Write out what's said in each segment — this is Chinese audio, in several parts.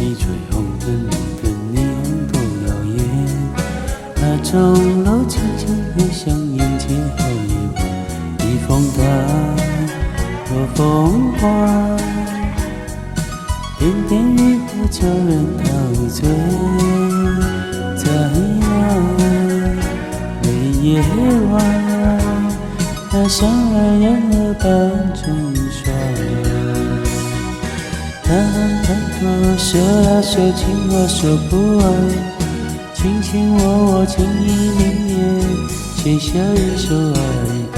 地吹红灯，跟霓虹多耀眼。那钟楼轻轻回响，迎接好夜晚。一风大，多风花，点点渔火叫人陶醉。在那每夜晚，那相爱人儿般成双。他们太多，说呀说，情话说不完，卿卿我我，情意绵绵，写下一首爱的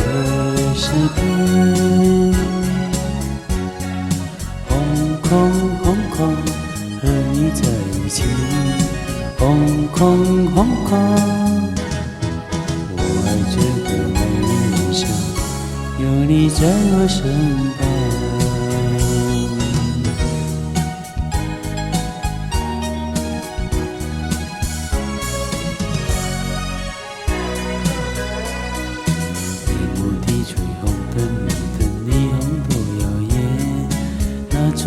诗篇。红空红空，和你在一起。红空红空，我爱这个美丽人生，有你在我身旁。吹红灯，跟霓虹多耀眼。那钟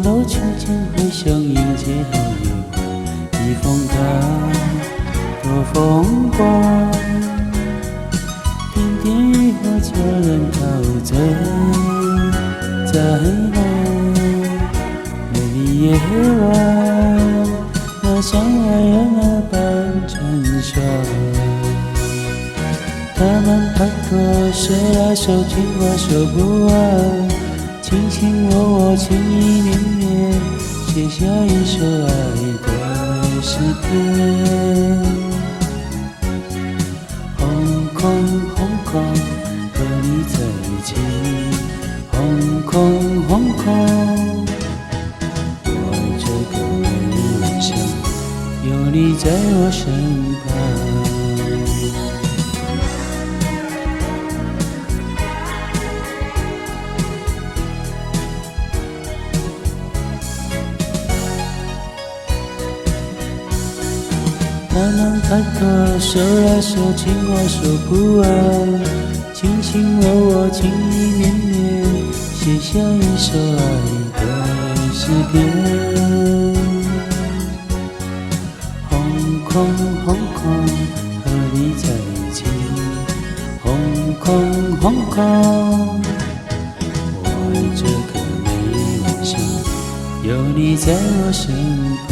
楼轻轻回响，迎接好夜晚。一风大，多风光，点点渔火叫人陶醉。在那每夜晚，那相爱人儿般成双。他们太多，说呀说，情话说不完，卿卿我我，情意绵绵，写下一首爱的诗篇。红空红空，和你在一起。红空红空，我爱这个美丽人生，有你在我身旁。他们太多，说呀说，情话说不完，卿卿我我，情意绵绵，写下一首爱的诗篇。红空红空，和你在一起。红空红空，我爱这个美丽人生，有你在我身旁。